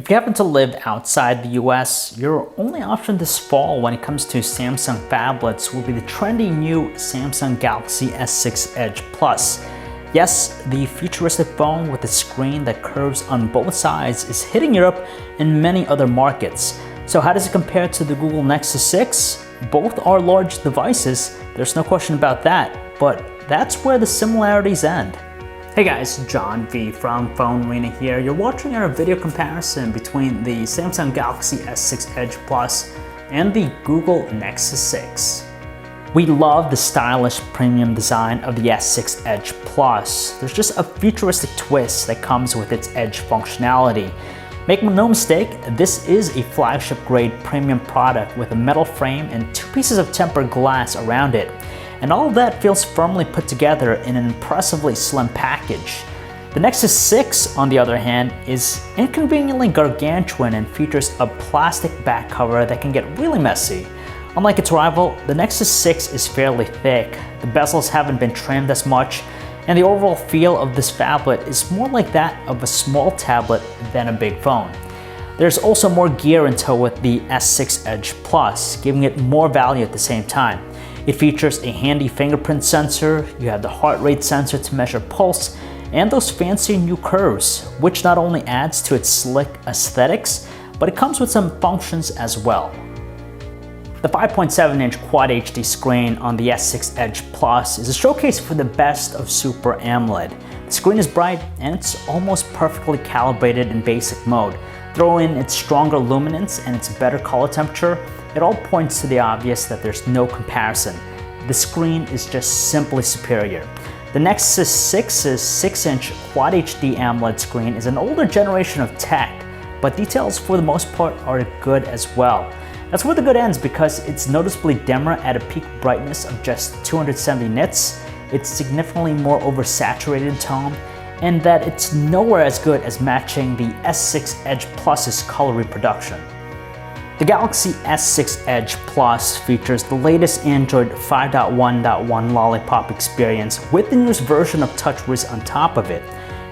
If you happen to live outside the US, your only option this fall when it comes to Samsung phablets will be the trendy new Samsung Galaxy S6 Edge Plus. Yes, the futuristic phone with a screen that curves on both sides is hitting Europe and many other markets. So how does it compare to the Google Nexus 6? Both are large devices, there's no question about that, but that's where the similarities end. Hey guys, John V from PhoneArena here. You're watching our video comparison between the Samsung Galaxy S6 Edge Plus and the Google Nexus 6. We love the stylish premium design of the S6 Edge Plus. There's just a futuristic twist that comes with its Edge functionality. Make no mistake, this is a flagship grade premium product with a metal frame and two pieces of tempered glass around it. And all of that feels firmly put together in an impressively slim package. The Nexus 6, on the other hand, is inconveniently gargantuan and features a plastic back cover that can get really messy. Unlike its rival, the Nexus 6 is fairly thick, the bezels haven't been trimmed as much, and the overall feel of this phablet is more like that of a small tablet than a big phone. There's also more gear in tow with the S6 Edge Plus, giving it more value at the same time. It features a handy fingerprint sensor, you have the heart rate sensor to measure pulse, and those fancy new curves, which not only adds to its slick aesthetics, but it comes with some functions as well. The 5.7-inch Quad HD screen on the S6 Edge Plus is a showcase for the best of Super AMOLED. The screen is bright and it's almost perfectly calibrated in basic mode. Throw in its stronger luminance and its better color temperature, it all points to the obvious that there's no comparison. The screen is just simply superior. The Nexus 6's 6-inch Quad HD AMOLED screen is an older generation of tech, but details for the most part are good as well. That's where the good ends because it's noticeably dimmer at a peak brightness of just 270 nits, it's significantly more oversaturated in tone, and that it's nowhere as good as matching the S6 Edge Plus's color reproduction. The Galaxy S6 Edge Plus features the latest Android 5.1.1 Lollipop experience with the newest version of TouchWiz on top of it.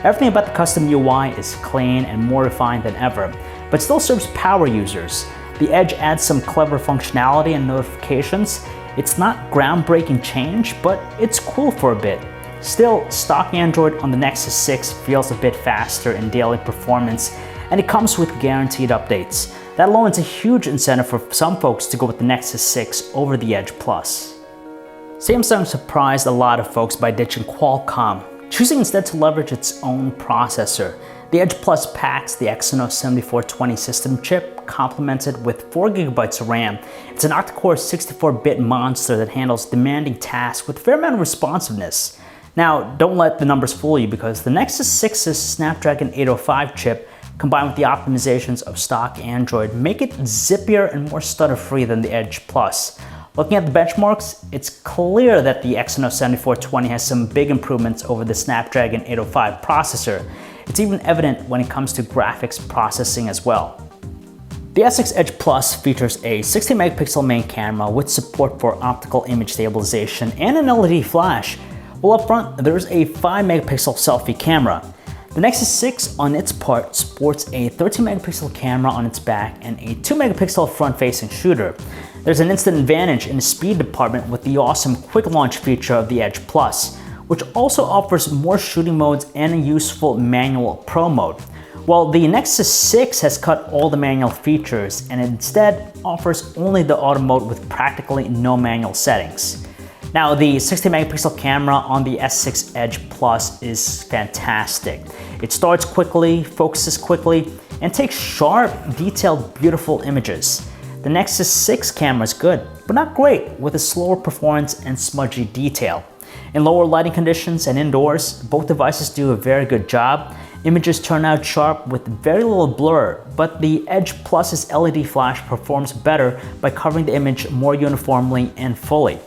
Everything about the custom UI is clean and more refined than ever, but still serves power users. The Edge adds some clever functionality and notifications. It's not groundbreaking change, but it's cool for a bit. Still, stock Android on the Nexus 6 feels a bit faster in daily performance, and it comes with guaranteed updates. That alone is a huge incentive for some folks to go with the Nexus 6 over the Edge Plus. Samsung surprised a lot of folks by ditching Qualcomm, choosing instead to leverage its own processor. The Edge Plus packs the Exynos 7420 system chip, complemented with 4GB of RAM. It's an octa-core 64-bit monster that handles demanding tasks with a fair amount of responsiveness. Now, don't let the numbers fool you because the Nexus 6's Snapdragon 805 chip combined with the optimizations of stock Android make it zippier and more stutter-free than the Edge Plus. Looking at the benchmarks, it's clear that the Exynos 7420 has some big improvements over the Snapdragon 805 processor. It's even evident when it comes to graphics processing as well. The S6 Edge Plus features a 60-megapixel main camera with support for optical image stabilization and an LED flash. Well, up front, there's a 5-megapixel selfie camera. The Nexus 6 on its part sports a 13-megapixel camera on its back and a 2-megapixel front-facing shooter. There's an instant advantage in the speed department with the awesome quick launch feature of the Edge Plus, which also offers more shooting modes and a useful manual pro mode. While the Nexus 6 has cut all the manual features and instead offers only the auto mode with practically no manual settings. Now, the 60-megapixel camera on the S6 Edge Plus is fantastic. It starts quickly, focuses quickly, and takes sharp, detailed, beautiful images. The Nexus 6 camera is good, but not great, with a slower performance and smudgy detail. In lower lighting conditions and indoors, both devices do a very good job. Images turn out sharp with very little blur, but the Edge Plus's LED flash performs better by covering the image more uniformly and fully.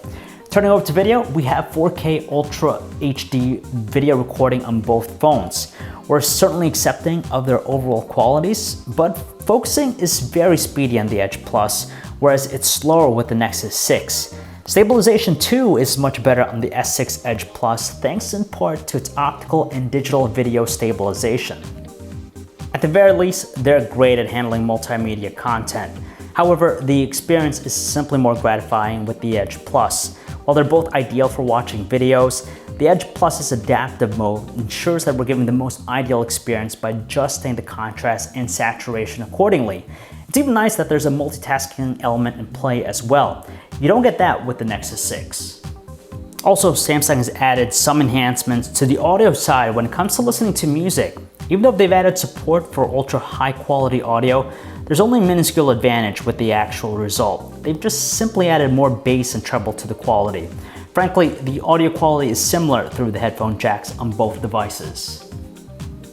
Turning over to video, we have 4K Ultra HD video recording on both phones. We're certainly accepting of their overall qualities, but focusing is very speedy on the Edge Plus, whereas it's slower with the Nexus 6. Stabilization too is much better on the S6 Edge Plus thanks in part to its optical and digital video stabilization. At the very least, they're great at handling multimedia content. However, the experience is simply more gratifying with the Edge Plus. While they're both ideal for watching videos, the Edge Plus's adaptive mode ensures that we're giving the most ideal experience by adjusting the contrast and saturation accordingly. It's even nice that there's a multitasking element in play as well. You don't get that with the Nexus 6. Also, Samsung has added some enhancements to the audio side when it comes to listening to music. Even though they've added support for ultra high quality audio, there's only a minuscule advantage with the actual result. They've just simply added more bass and treble to the quality. Frankly, the audio quality is similar through the headphone jacks on both devices.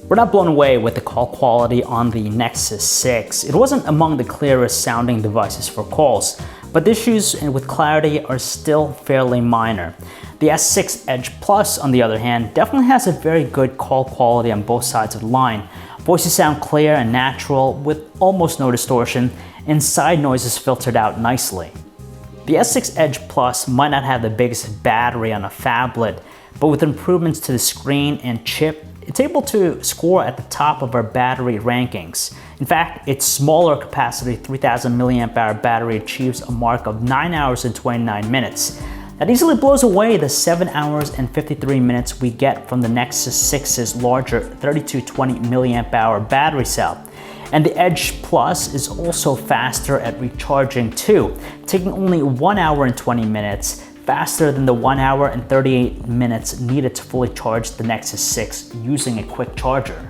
We're not blown away with the call quality on the Nexus 6. It wasn't among the clearest sounding devices for calls, but the issues with clarity are still fairly minor. The S6 Edge Plus, on the other hand, definitely has a very good call quality on both sides of the line. Voices sound clear and natural with almost no distortion, and side noises filtered out nicely. The S6 Edge Plus might not have the biggest battery on a phablet, but with improvements to the screen and chip, it's able to score at the top of our battery rankings. In fact, its smaller capacity 3000 mAh battery achieves a mark of 9 hours and 29 minutes. That easily blows away the 7 hours and 53 minutes we get from the Nexus 6's larger 3220 mAh battery cell. And the Edge Plus is also faster at recharging too, taking only 1 hour and 20 minutes, faster than the 1 hour and 38 minutes needed to fully charge the Nexus 6 using a quick charger.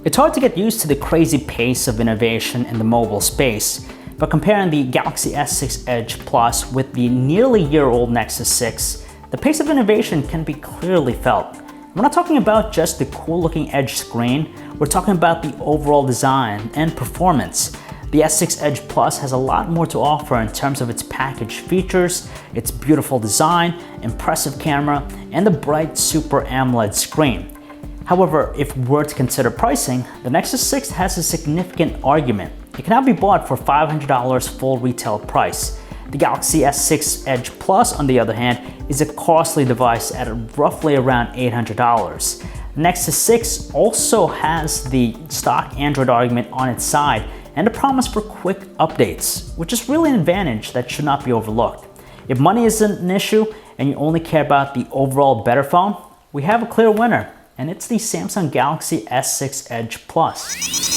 It's hard to get used to the crazy pace of innovation in the mobile space, but comparing the Galaxy S6 Edge Plus with the nearly year-old Nexus 6, the pace of innovation can be clearly felt. We're not talking about just the cool-looking Edge screen, we're talking about the overall design and performance. The S6 Edge Plus has a lot more to offer in terms of its packaged features, its beautiful design, impressive camera, and the bright Super AMOLED screen. However, if we were to consider pricing, the Nexus 6 has a significant argument. It can now be bought for $500 full retail price. The Galaxy S6 Edge Plus, on the other hand, is a costly device at roughly around $800. The Nexus 6 also has the stock Android argument on its side and a promise for quick updates, which is really an advantage that should not be overlooked. If money isn't an issue and you only care about the overall better phone, we have a clear winner, and it's the Samsung Galaxy S6 Edge Plus.